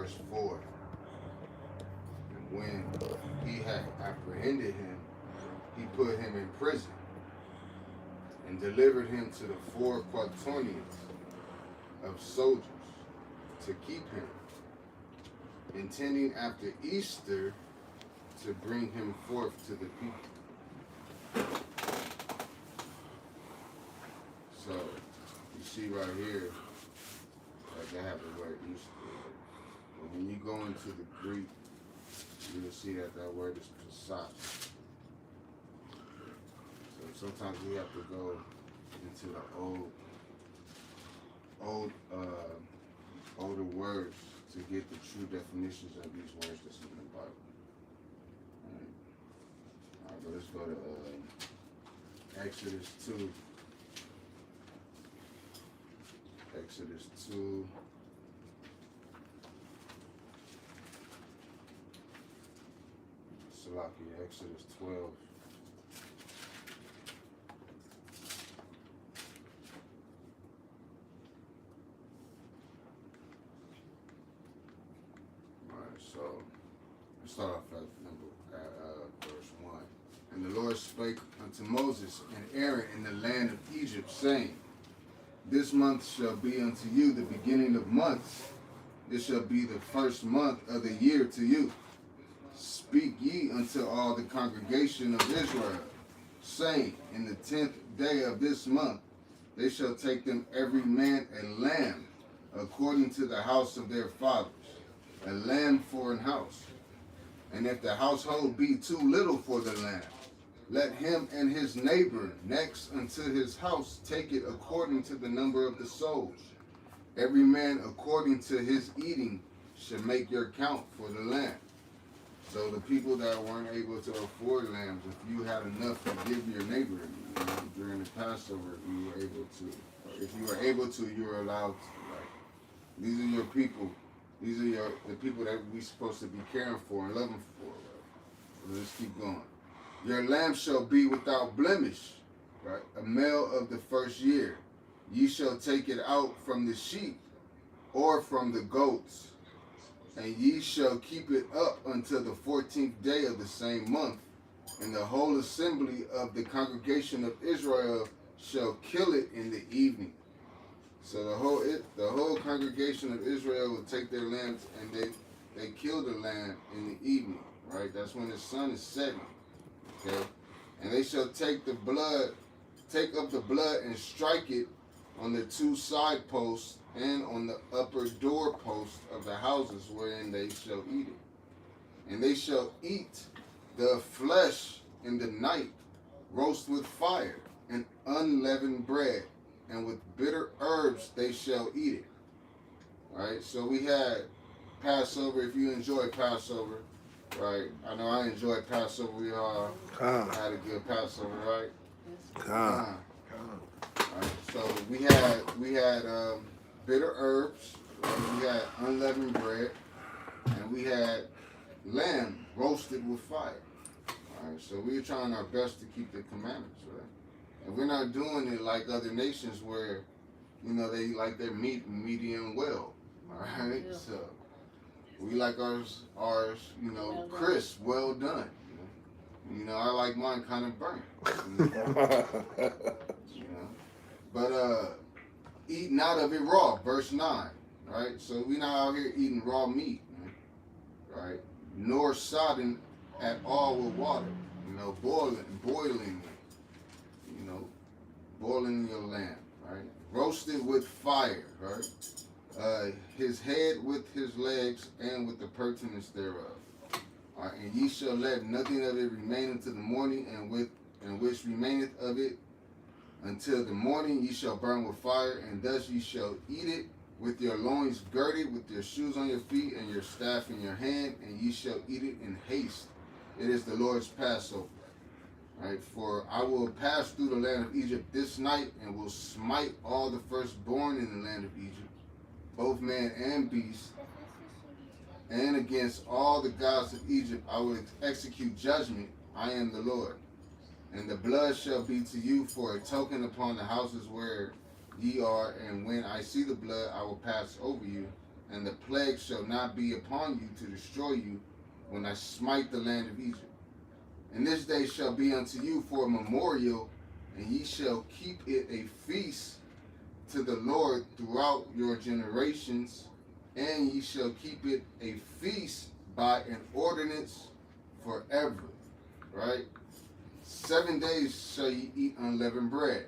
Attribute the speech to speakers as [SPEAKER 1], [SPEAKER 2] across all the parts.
[SPEAKER 1] verse 4. And when he had apprehended him, he put him in prison and delivered him to the 4 quaternions of soldiers to keep him, intending after Easter to bring him forth to the people. So, you see right here, like I have the word Easter. But when you go into the Greek, you will see that that word is Pesach. So sometimes we have to go into the older words to get the true definitions of these words that's in the Bible. All right, but let's go to Exodus 2. Exodus 2. Salakia, Exodus 12. So, let's start off at verse 1. And the Lord spake unto Moses and Aaron in the land of Egypt, saying, This month shall be unto you the beginning of months. It shall be the first month of the year to you. Speak ye unto all the congregation of Israel, saying, In the 10th day of this month they shall take them every man a lamb, according to the house of their fathers, a lamb for an house. And if the household be too little for the lamb, let him and his neighbor next unto his house take it according to the number of the souls. Every man according to his eating should make your count for the lamb. So the people that weren't able to afford lambs, if you had enough to give your neighbor, during the Passover, you were able to. If you were able to, you were allowed to. Right? These are your people. These are the people that we're supposed to be caring for and loving for. Right? So let's keep going. Your lamb shall be without blemish, right? A male of the first year. Ye shall take it out from the sheep or from the goats, and ye shall keep it up until the 14th day of the same month. And the whole assembly of the congregation of Israel shall kill it in the evening. So the whole congregation of Israel will take their lambs and they kill the lamb in the evening, right? That's when the sun is setting. Okay? And they shall take up the blood and strike it on the 2 side posts and on the upper door posts of the houses wherein they shall eat it. And they shall eat the flesh in the night, roast with fire and unleavened bread, and with bitter herbs they shall eat it. Alright, so we had Passover. If you enjoy Passover, right? I know I enjoyed Passover. We all had a good Passover, right? Alright, so we had bitter herbs, we had unleavened bread, and we had lamb roasted with fire. Alright, so we're trying our best to keep the commandments, right? And we're not doing it like other nations where, they like their meat medium well. Alright? Yeah. So we like ours, crisp, well done. I like mine kind of burnt. But eat not of it raw, verse 9. Right? So we're not out here eating raw meat, right? Nor sodden at all with water. Boiling your lamb, right? Roasted with fire, right? His head with his legs and with the pertinence thereof. All right, and ye shall let nothing of it remain until the morning, and which remaineth of it until the morning ye shall burn with fire, and thus ye shall eat it with your loins girded, with your shoes on your feet, and your staff in your hand, and ye shall eat it in haste. It is the Lord's Passover. Right? For I will pass through the land of Egypt this night, and will smite all the firstborn in the land of Egypt, both man and beast. And against all the gods of Egypt I will execute judgment. I am the Lord. And the blood shall be to you for a token upon the houses where ye are, and when I see the blood I will pass over you, and the plague shall not be upon you to destroy you when I smite the land of Egypt. And this day shall be unto you for a memorial, and ye shall keep it a feast to the Lord throughout your generations, and ye shall keep it a feast by an ordinance forever. Right? 7 days shall ye eat unleavened bread.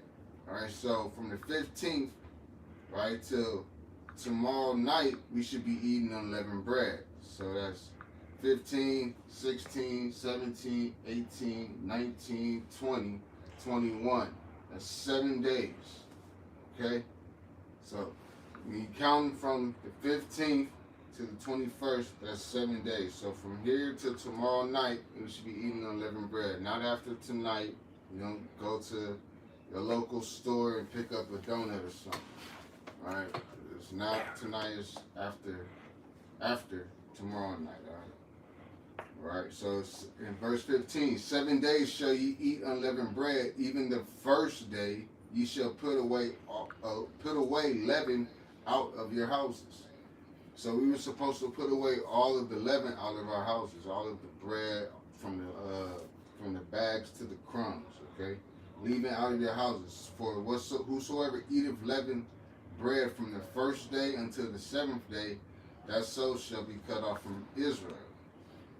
[SPEAKER 1] All right, so from the 15th, right, till tomorrow night, we should be eating unleavened bread. So that's 15, 16, 17, 18, 19, 20, 21. That's 7 days. Okay? So when you count from the 15th to the 21st, that's 7 days. So from here to tomorrow night, we should be eating unleavened bread. Not after tonight. You don't go to your local store and pick up a donut or something. All right? It's not tonight, it's after tomorrow night. All right? So it's in verse 15, 7 days shall ye eat unleavened bread, even the first day ye shall put away leaven out of your houses. So we were supposed to put away all of the leaven out of our houses, all of the bread from the bags to the crumbs. Okay, leave it out of your houses. For whosoever eateth leavened bread from the first day until the seventh day, that soul shall be cut off from Israel.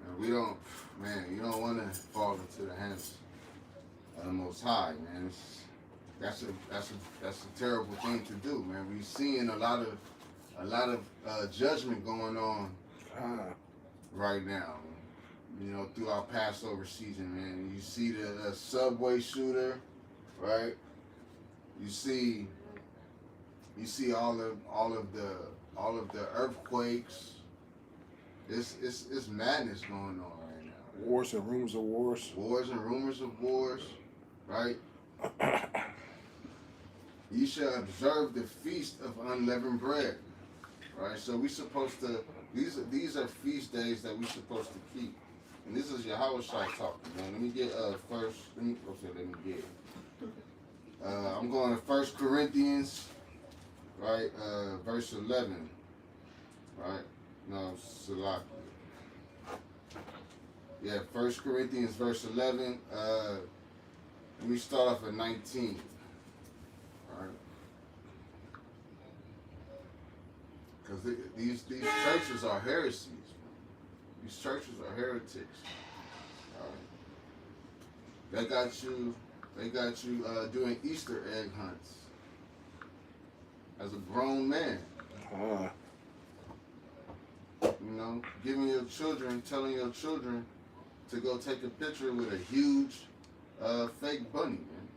[SPEAKER 1] And you don't want to fall into the hands of the Most High, man. That's a terrible thing to do, man. We're seeing a lot of judgment going on right now, you know, through our Passover season, man. You see the subway shooter, right? You see all of the earthquakes. It's madness going on right now.
[SPEAKER 2] Wars and rumors of wars.
[SPEAKER 1] Wars and rumors of wars, right? Ye shall observe the feast of unleavened bread, right? So we supposed to. These are feast days that we supposed to keep, and this is Yahweh Shai talking, man. Let me get first. Let me get. I'm going to 1 Corinthians, right? Verse 11, right? No, Salaki. Yeah, 1 Corinthians verse 11. Let me start off at 19. All right. Because these churches are heresies. Man. These churches are heretics. All right. They got you doing Easter egg hunts as a grown man. You know, telling your children to go take a picture with a huge fake bunny, man.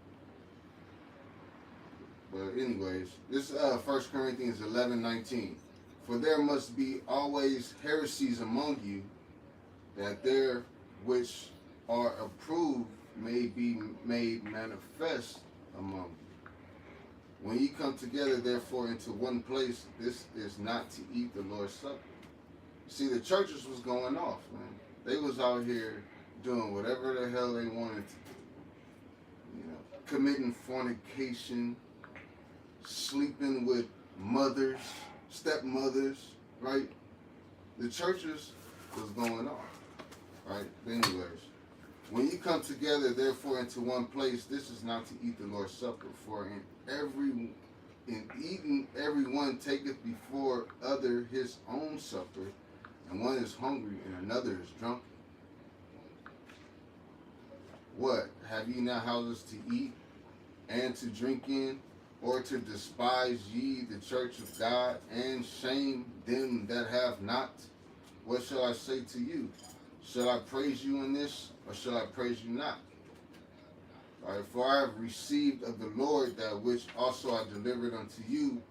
[SPEAKER 1] But anyways, this 1 Corinthians 11:19. For there must be always heresies among you, that there which are approved may be made manifest among you. When ye come together, therefore, into one place, this is not to eat the Lord's Supper. See, the churches was going off, man. They was out here doing whatever the hell they wanted to do. You know, committing fornication, sleeping with mothers, stepmothers, right? The churches was going off, right? But anyways, when you come together, therefore, into one place, this is not to eat the Lord's Supper. For in eating, everyone taketh before other his own supper, and one is hungry and another is drunken. What? Have ye not houses to eat and to drink in? Or to despise ye the church of God, and shame them that have not? What shall I say to you? Shall I praise you in this, or shall I praise you not? All right, for I have received of the Lord that which also I delivered unto you,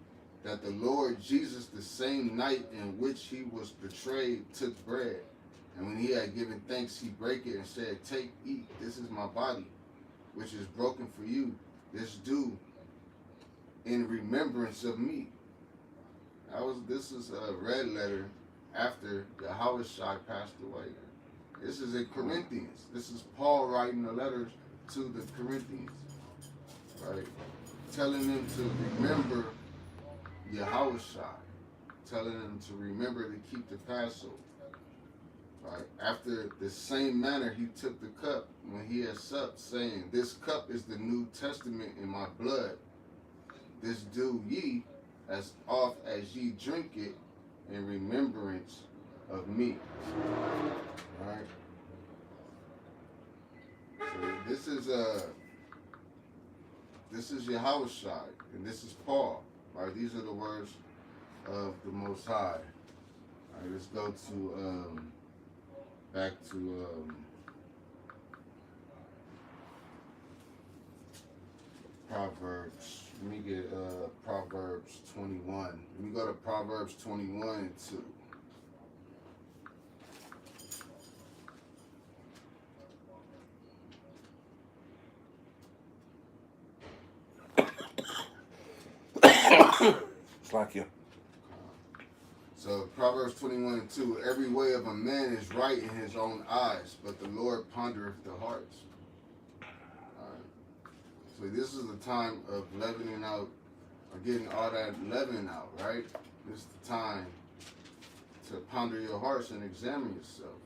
[SPEAKER 1] that the Lord Jesus, the same night in which he was betrayed, took bread. And when he had given thanks, he brake it and said, Take, eat, this is my body, which is broken for you. This do in remembrance of me. This is a red letter after Yahweh Shai passed away. This is in Corinthians. This is Paul writing the letters to the Corinthians, right? Telling them to remember Yahweh Shai, telling them to remember to keep the Passover. Right? After the same manner, he took the cup when he had supped, saying, "This cup is the New Testament in my blood. This do ye as oft as ye drink it in remembrance of me." Right? So this is Yahushua, and this is Paul. Right? These are the words of the Most High. All right, let's go to back to Proverbs. Let me get Proverbs 21. Let me go to Proverbs 21 and 2.
[SPEAKER 2] It's like you.
[SPEAKER 1] So Proverbs 21 and 2. Every way of a man is right in his own eyes, but the Lord pondereth the hearts. So this is the time of leavening out, or getting all that leaven out, right? This is the time to ponder your hearts and examine yourself.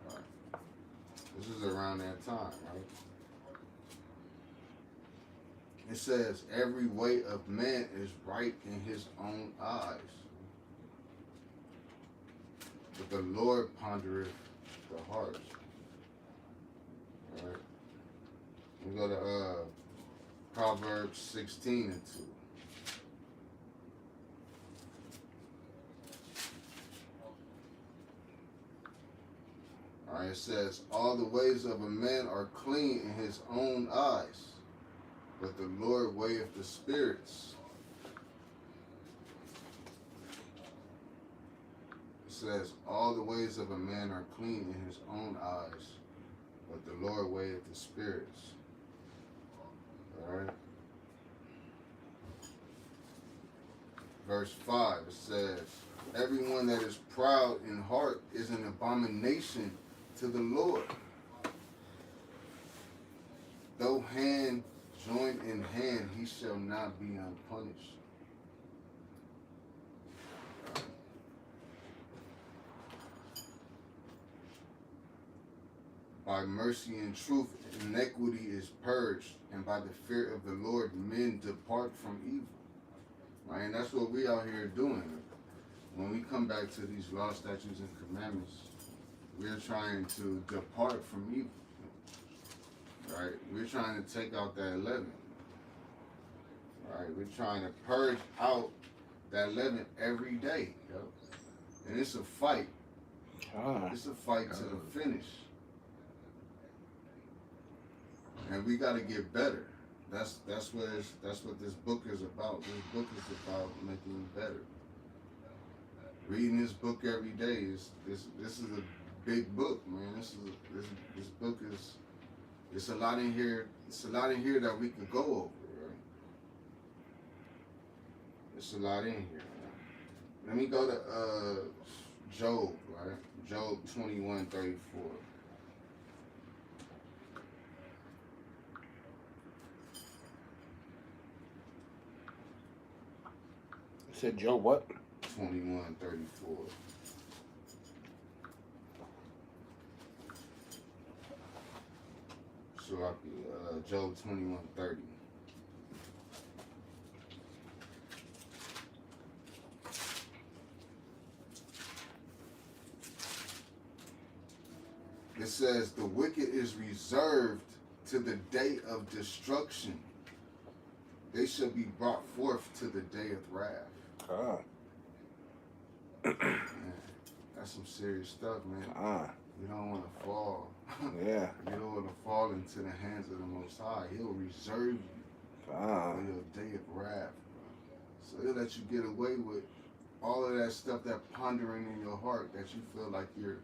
[SPEAKER 1] Right. This is around that time, right? It says, every way of man is right in his own eyes, but the Lord pondereth the hearts. All right. We go to Proverbs 16 and 2. All right, it says, all the ways of a man are clean in his own eyes, but the Lord weigheth the spirits. It says, all the ways of a man are clean in his own eyes, but the Lord weigheth the spirits. All right. Verse 5, it says, everyone that is proud in heart is an abomination to the Lord. Though hand join in hand, he shall not be unpunished. By mercy and truth, iniquity is purged, and by the fear of the Lord, men depart from evil. Right? And that's what we out here doing. When we come back to these law, statutes, and commandments, we're trying to depart from evil. Right? We're trying to take out that leaven. Right? We're trying to purge out that leaven every day. Yo. And it's a fight. It's a fight to the finish. And we got to get better. That's what this book is about. This book is about making you better. Reading this book every day this is a big book, man. This book is, it's a lot in here. It's a lot in here that we could go over. Right? It's a lot in here. Man. Let me go to Job, right? Job 21:34.
[SPEAKER 2] Said Joe what?
[SPEAKER 1] 21:34. So Job 21:30. It says, the wicked is reserved to the day of destruction. They shall be brought forth to the day of wrath. Man, that's some serious stuff, man. You don't want to fall.
[SPEAKER 2] Yeah.
[SPEAKER 1] You don't want to fall into the hands of the Most High. He'll reserve you for your day of wrath. So he'll let you get away with all of that stuff, that pondering in your heart, that you feel like you're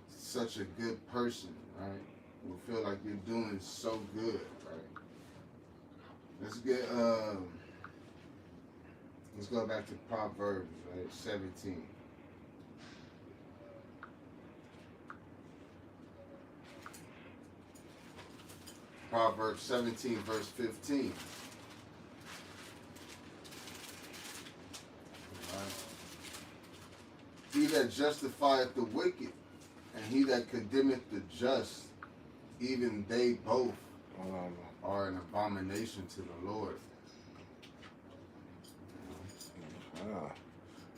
[SPEAKER 1] such a good person, right? You feel like you're doing so good, right? Let's go back to Proverbs, right? 17. Proverbs 17, verse 15. he that justifieth the wicked, and he that condemneth the just, even they both are an abomination to the Lord.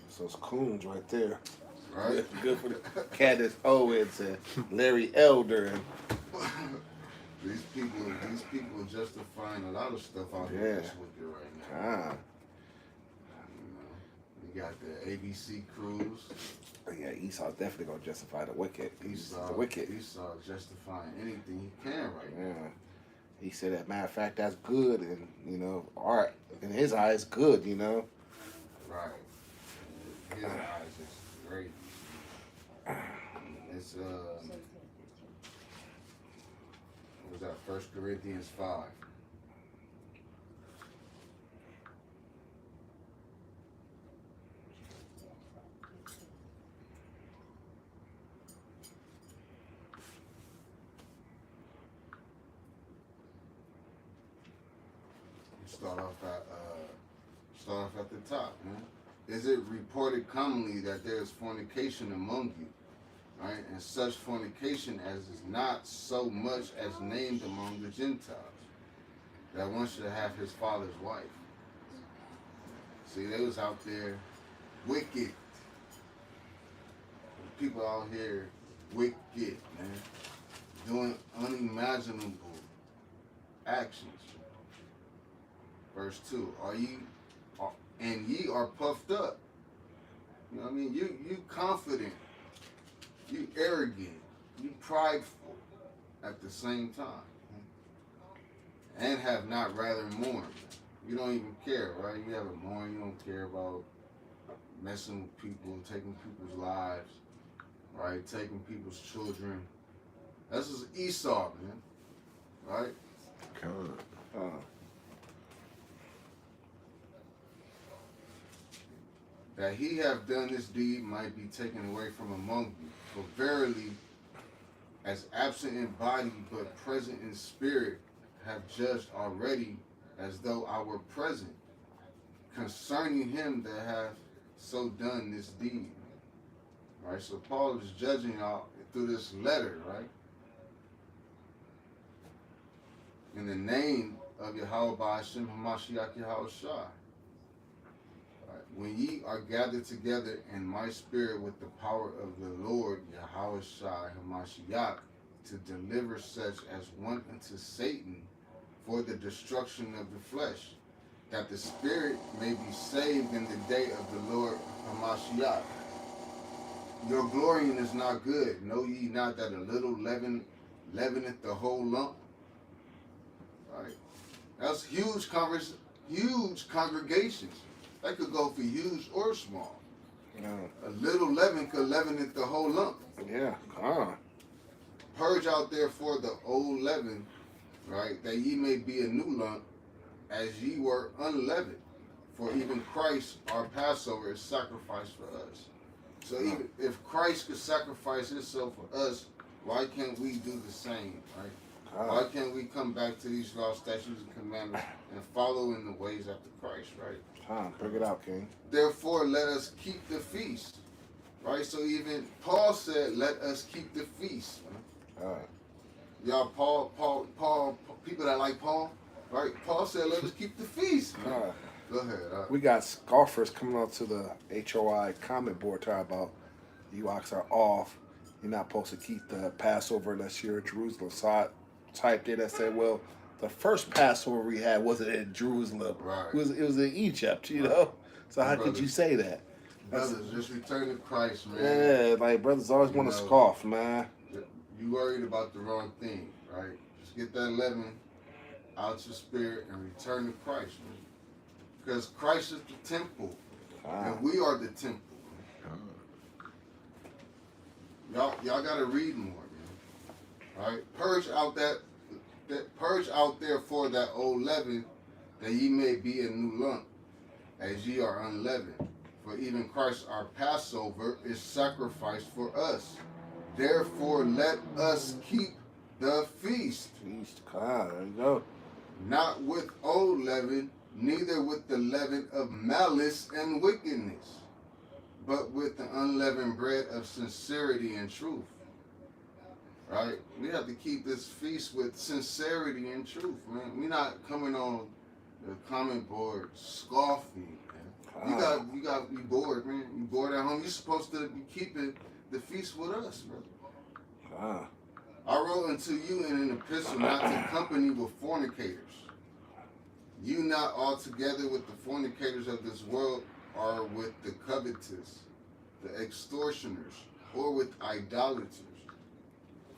[SPEAKER 2] So it's coons right there.
[SPEAKER 1] Right?
[SPEAKER 2] Good for the Candace Owens and Larry Elder and
[SPEAKER 1] These people justifying a lot of stuff out here that's wicked right now. You know, you got the ABC crews.
[SPEAKER 2] Yeah, Esau's definitely gonna justify the wicked.
[SPEAKER 1] Esau justifying anything he can right now.
[SPEAKER 2] He said that matter of fact that's good, and you know, art in his eyes good, you know.
[SPEAKER 1] Right. His eyes is great. It's what was that? 1 Corinthians 5. Start off at the top, man. Is it reported commonly that there is fornication among you, right? And such fornication as is not so much as named among the Gentiles, that one should have his father's wife. See, they was out there wicked. People out here wicked, man, doing unimaginable actions. Verse 2, and ye are puffed up. You know what I mean? You confident, you arrogant, you prideful at the same time. And have not rather mourned. You don't even care, right? You haven't mourned, you don't care about messing with people, taking people's lives, right? Taking people's children. This is Esau, man. Right? That he have done this deed might be taken away from among you. For verily, as absent in body but present in spirit, have judged already, as though I were present, concerning him that hath so done this deed. Right? So Paul is judging out through this letter, right? In the name of Yahweh Ba'ashem Hamashiach Yahushua. When ye are gathered together in my spirit with the power of the Lord Yahushua Hamashiach, to deliver such as went unto Satan for the destruction of the flesh, that the spirit may be saved in the day of the Lord Hamashiach. Your glorying is not good. Know ye not that a little leaven leaveneth the whole lump? Right? That's huge congregations. That could go for huge or small. A little leaven could leaveneth the whole lump. Purge out therefore the old leaven, right, that ye may be a new lump, as ye were unleavened. For even Christ, our Passover, is sacrificed for us. So even if Christ could sacrifice himself for us, why can't we do the same, right? Why can't we come back to these laws, statutes, and commandments and follow in the ways after Christ, right?
[SPEAKER 2] Bring it out, King.
[SPEAKER 1] Therefore, let us keep the feast, right? So even Paul said, let us keep the feast. Y'all, Paul, people that like Paul, right? Paul said, let us keep the feast. Go ahead.
[SPEAKER 2] We got scoffers coming out to the HOI comment board talking about you ox are off. You're not supposed to keep the Passover unless you're in Jerusalem. So I typed in and said, well, the first Passover we had wasn't in Jerusalem.
[SPEAKER 1] Right.
[SPEAKER 2] It was in Egypt, you know? So how could you say that?
[SPEAKER 1] Brothers, just return to Christ, man.
[SPEAKER 2] Yeah, like brothers always want to scoff, man.
[SPEAKER 1] You worried about the wrong thing, right? Just get that leaven out your spirit and return to Christ, man. Because Christ is the temple, and we are the temple. Y'all gotta read more, man. All right, purge out therefore that old leaven, that ye may be a new lump, as ye are unleavened. For even Christ our Passover is sacrificed for us. Therefore let us keep the feast.
[SPEAKER 2] There you go.
[SPEAKER 1] Not with old leaven, neither with the leaven of malice and wickedness. but with the unleavened bread of sincerity and truth. Right? We have to keep this feast with sincerity and truth, man. We're not coming on the comment board scoffing, man. You got to be bored, man. You bored at home. You're supposed to be keeping the feast with us, brother. I wrote unto you in an epistle not to company with fornicators. You not altogether with the fornicators of this world, or with the covetous, the extortioners, or with idolaters.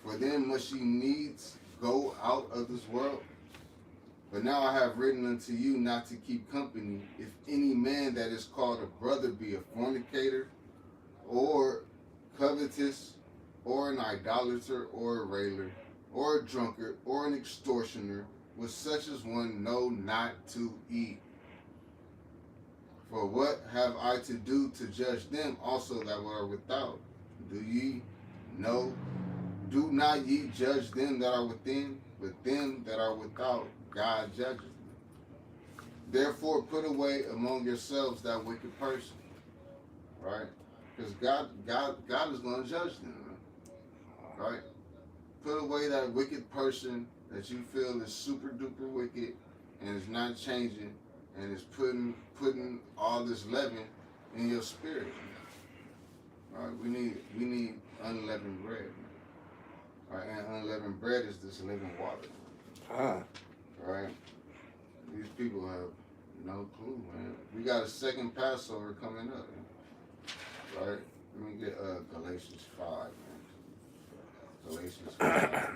[SPEAKER 1] For then must ye needs go out of this world. But now I have written unto you not to keep company, if any man that is called a brother be a fornicator, or covetous, or an idolater, or a railer, or a drunkard, or an extortioner, with such as one know not to eat. For what have I to do to judge them also that are without? Do ye know? Do not ye judge them that are within, but them that are without, God judges them. Therefore put away among yourselves that wicked person. Right? Because God is going to judge them. Right? Put away that wicked person that you feel is super duper wicked and is not changing and is putting all this leaven in your spirit. All right, we need unleavened bread. All right, and unleavened bread is this living water. All right, these people have no clue, man. We got a second Passover coming up. All right, let me get Galatians 5, man. Galatians 5.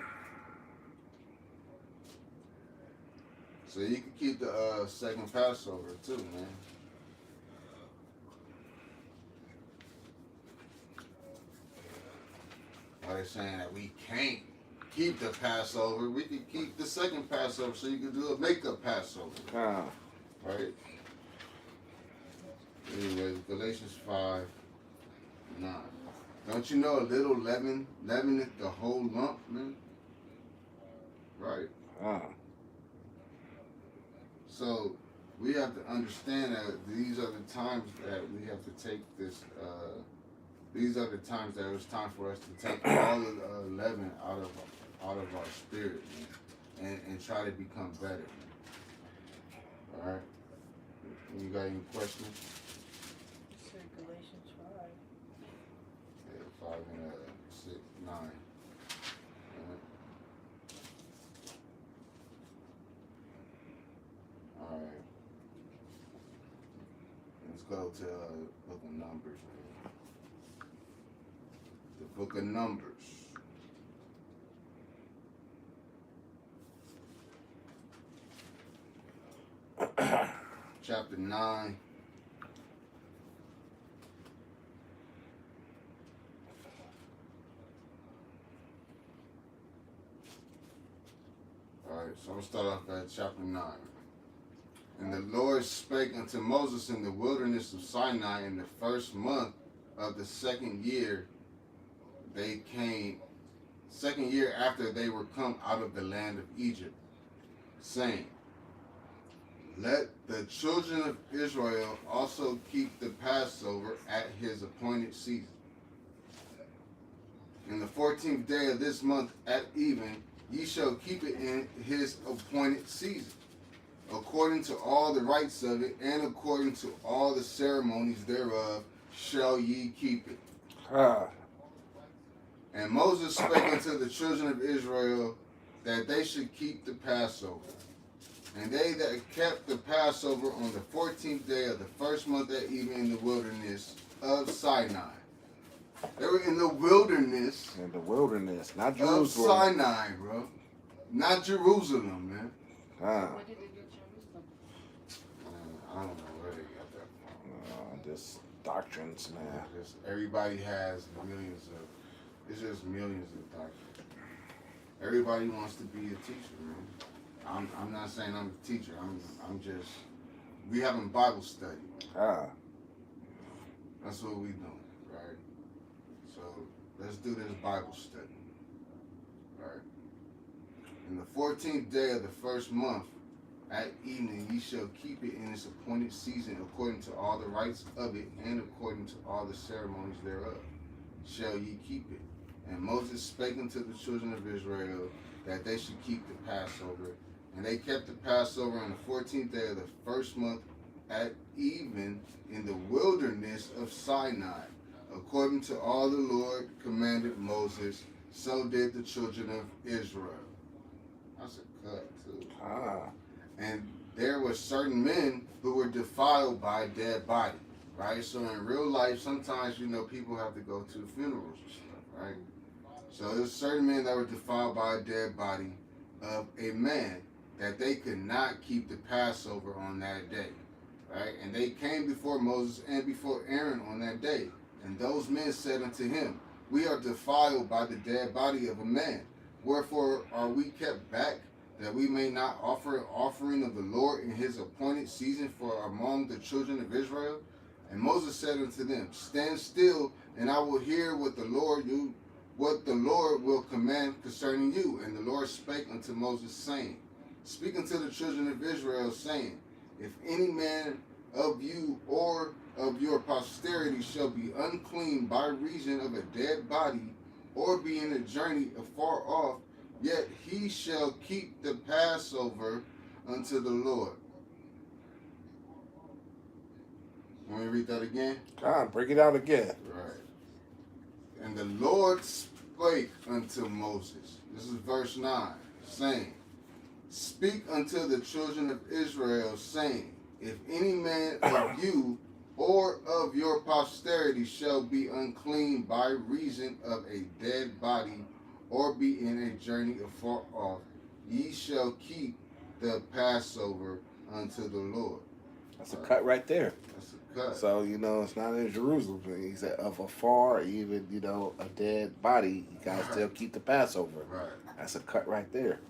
[SPEAKER 1] So you can keep the second Passover too, man. Why they saying that we can't keep the Passover? We can keep the second Passover, so you can do a makeup Passover. Right? Anyway, Galatians 5, 9. Don't you know a little leaveneth the whole lump, man? Right? So we have to understand that these are the times that we have to take this. These are the times that it's time for us to take all of the leaven out of our spirit, man, and try to become better. Man. All right. You got any questions?
[SPEAKER 3] Say Galatians 5.
[SPEAKER 1] Yeah, 5 and 6, 9. All right. Let's go to the book of Numbers. Man. The book of Numbers. Chapter 9. Alright, so I'm going to start off at chapter 9. And the Lord spake unto Moses in the wilderness of Sinai in the first month of the second year after they were come out of the land of Egypt, saying, Let the children of Israel also keep the Passover at his appointed season. In the 14th day of this month at even, ye shall keep it in his appointed season, according to all the rites of it, and according to all the ceremonies thereof, shall ye keep it. And Moses spake unto the children of Israel that they should keep the Passover. And they that kept the Passover on the 14th day of the first month at even in the wilderness of Sinai. They were in the wilderness.
[SPEAKER 2] In the wilderness, not Jerusalem.
[SPEAKER 1] Of Sinai, bro. Not Jerusalem, man.
[SPEAKER 3] Where did they get Jerusalem?
[SPEAKER 1] I don't know where they got that from.
[SPEAKER 2] Just doctrines, man.
[SPEAKER 1] Just everybody has millions of. It's just millions of doctrines. Everybody wants to be a teacher, man. I'm not saying I'm a teacher. I'm just. We having Bible study. That's what we doing, right? So let's do this Bible study, right? In the 14th day of the first month at evening ye shall keep it in its appointed season, according to all the rites of it, and according to all the ceremonies thereof, shall ye keep it. And Moses spake unto the children of Israel that they should keep the Passover. And they kept the Passover on the 14th day of the first month at even in the wilderness of Sinai, according to all the Lord commanded Moses. So did the children of Israel. That's a cut too. And there were certain men who were defiled by a dead body, right? So in real life, sometimes, people have to go to funerals and stuff, right? So there's certain men that were defiled by a dead body of a man that they could not keep the Passover on that day, right? And they came before Moses and before Aaron on that day. And those men said unto him, we are defiled by the dead body of a man. Wherefore are we kept back, that we may not offer an offering of the Lord in his appointed season for among the children of Israel? And Moses said unto them, stand still, and I will hear what the Lord will command concerning you. And the Lord spake unto Moses, saying, speak unto the children of Israel, saying, if any man of you or of your posterity shall be unclean by reason of a dead body, or be in a journey afar off, yet he shall keep the Passover unto the Lord. Want me to read that again?
[SPEAKER 2] God, break it out again.
[SPEAKER 1] Right. And the Lord spake unto Moses, this is verse 9, saying, speak unto the children of Israel, saying, if any man of you or of your posterity shall be unclean by reason of a dead body, or be in a journey afar off, ye shall keep the Passover unto the Lord.
[SPEAKER 2] That's a cut right there.
[SPEAKER 1] That's a cut.
[SPEAKER 2] So, it's not in Jerusalem. He said, of afar, even, a dead body, you guys still keep the Passover.
[SPEAKER 1] Right.
[SPEAKER 2] That's a cut right there.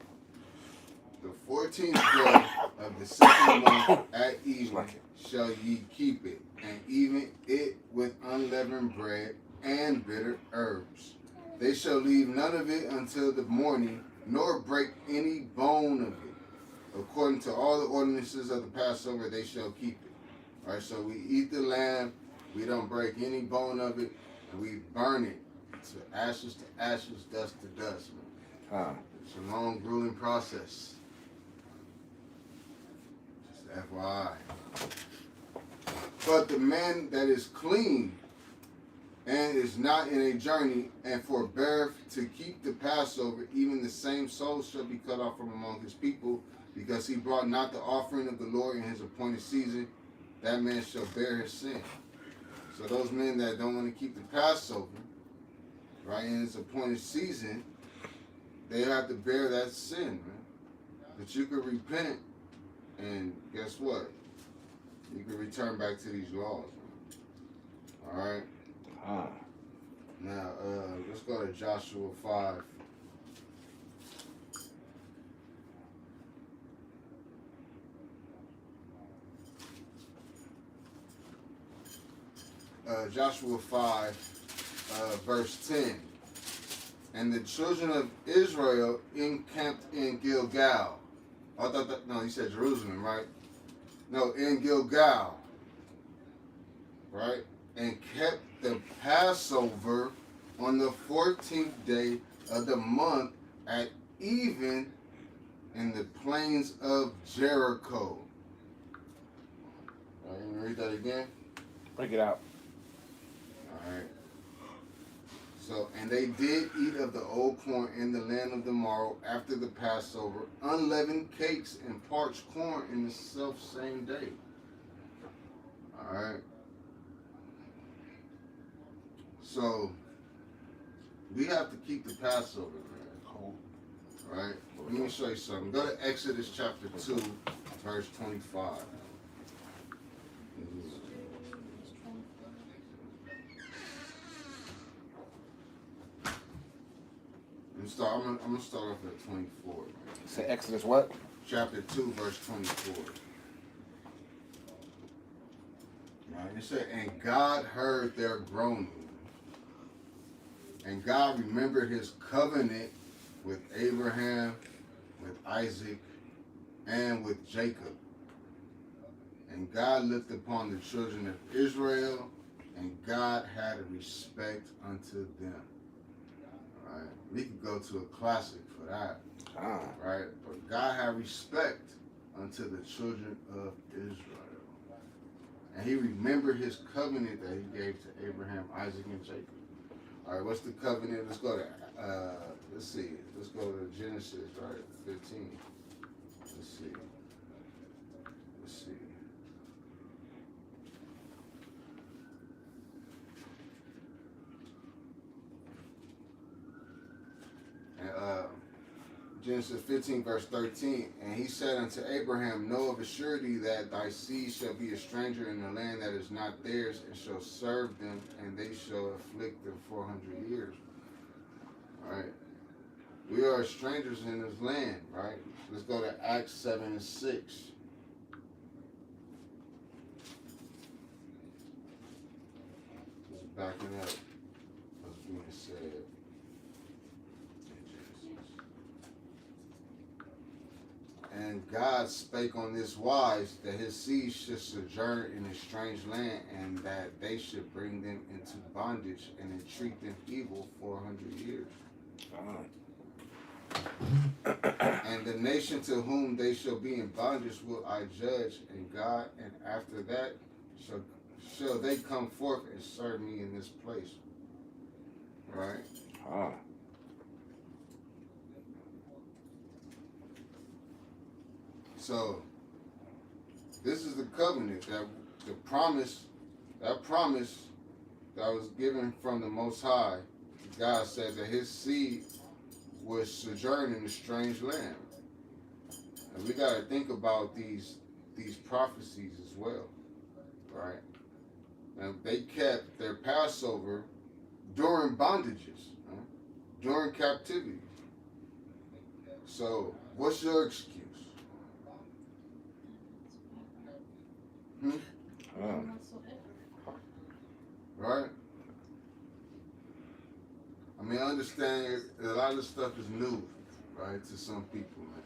[SPEAKER 1] The 14th day of the second month at evening shall ye keep it, and even it with unleavened bread and bitter herbs. They shall leave none of it until the morning, nor break any bone of it. According to all the ordinances of the Passover, they shall keep it. All right, so we eat the lamb, we don't break any bone of it, and we burn it to ashes, dust to dust. It's a long, grueling process. Just FYI. But the man that is clean and is not in a journey, and forbeareth to keep the Passover, even the same soul shall be cut off from among his people, because he brought not the offering of the Lord in his appointed season. That man shall bear his sin. So those men that don't want to keep the Passover, right, in its appointed season, they have to bear that sin, man. But you could repent, and guess what? You can return back to these laws, man. All right. Now, let's go to Joshua 5. Joshua 5, verse 10. And the children of Israel encamped in Gilgal. I thought that, no, you said Jerusalem, right? No, in Gilgal, right? And kept the Passover on the 14th day of the month at even in the plains of Jericho. All right, let me read that again.
[SPEAKER 2] Break it out.
[SPEAKER 1] All right. So, and they did eat of the old corn in the land of the morrow after the Passover, unleavened cakes and parched corn in the self same day. All right. So, we have to keep the Passover, man. All right. Let me show you something. Go to Exodus chapter 2, verse 25. I'm gonna start off at 24. Man.
[SPEAKER 2] Say Exodus what?
[SPEAKER 1] Chapter 2, verse 24. Right, it said, and God heard their groaning, and God remembered his covenant with Abraham, with Isaac, and with Jacob. And God looked upon the children of Israel, and God had a respect unto them. Right? We could go to a classic for that. Right? But God had respect unto the children of Israel. And he remembered his covenant that he gave to Abraham, Isaac, and Jacob. All right, what's the covenant? Let's go to, let's see. Let's go to Genesis, right? 15. Let's see. Let's see. And Genesis 15, verse 13. And he said unto Abraham, know of a surety that thy seed shall be a stranger in the land that is not theirs, and shall serve them, and they shall afflict them 400 years. All right. We are strangers in this land, right? Let's go to Acts 7 and 6. Just backing up what's being said. And God spake on this wise, that his seed should sojourn in a strange land, and that they should bring them into bondage and entreat them evil 400 years. And the nation to whom they shall be in bondage will I judge, and God, and after that shall they come forth and serve me in this place. Right? So this is the covenant, that the promise, that was given from the Most High. God said that his seed would sojourn in a strange land. And we got to think about these prophecies as well, right? And they kept their Passover during bondages, during captivity. So what's your excuse? Right? I mean, I understand a lot of this stuff is new, right, to some people, man.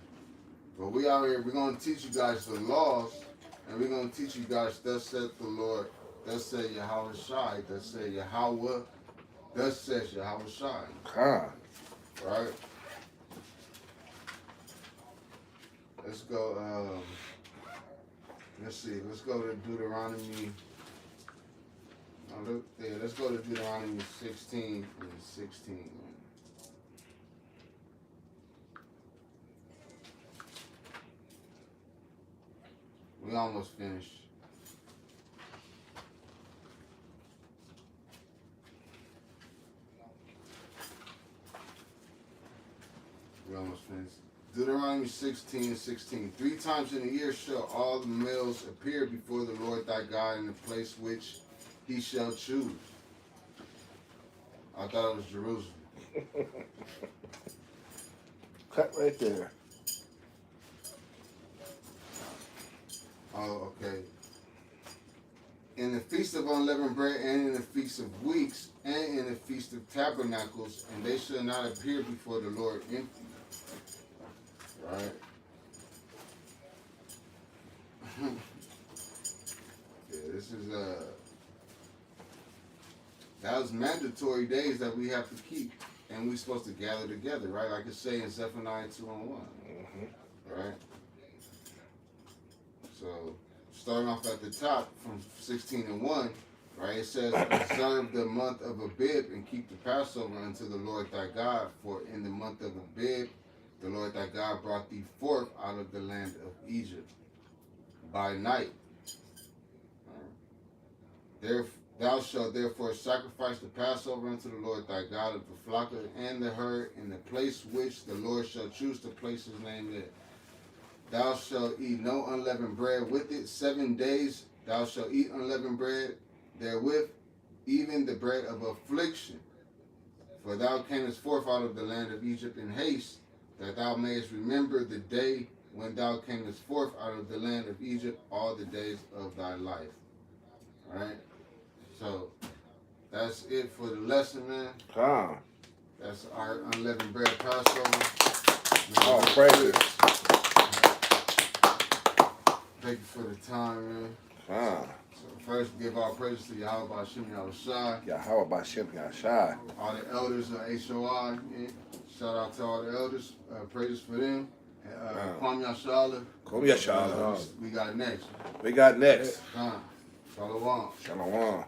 [SPEAKER 1] But we out here, we're going to teach you guys the laws, and we're going to teach you guys, thus saith the Lord, thus saith Yahweh Shai, thus saith Yahweh, thus saith Yahweh Shai. Right? Let's go, let's see, let's go to Deuteronomy. Let's go to Deuteronomy 16 and 16. We almost finished. Deuteronomy 16 and 16. 3 times in a year shall all the males appear before the Lord thy God in the place which he shall choose. I thought it was Jerusalem.
[SPEAKER 2] Cut right there.
[SPEAKER 1] Oh, okay. In the feast of unleavened bread, and in the feast of weeks, and in the feast of tabernacles, and they shall not appear before the Lord empty. Right? Yeah, this is that was mandatory days that we have to keep, and we're supposed to gather together, right? Like it say in Zephaniah 2:1. Right? So starting off at the top from 16 and 1, right? It says, observe the month of Abib and keep the Passover unto the Lord thy God, for in the month of Abib the Lord thy God brought thee forth out of the land of Egypt by night. Thou shalt therefore sacrifice the Passover unto the Lord thy God of the flock and the herd in the place which the Lord shall choose to place his name there. Thou shalt eat no unleavened bread with it. 7 days thou shalt eat unleavened bread therewith, even the bread of affliction. For thou camest forth out of the land of Egypt in haste, that thou mayest remember the day when thou camest forth out of the land of Egypt all the days of thy life. Alright? So, that's it for the lesson, man. That's our unleavened bread Passover.
[SPEAKER 2] Oh, praise it.
[SPEAKER 1] Thank you for the time, man.
[SPEAKER 2] Khan.
[SPEAKER 1] So first, give our praises to Yahweh Hashem Yahushai,
[SPEAKER 2] Yahweh Bashem Yashai.
[SPEAKER 1] all the elders of HOI. Yeah. Shout out to all the elders. Praises for them. Kwam Yashala.
[SPEAKER 2] Kom Yashala.
[SPEAKER 1] We got next.
[SPEAKER 2] We got next.
[SPEAKER 1] Shalom.
[SPEAKER 2] Shalom.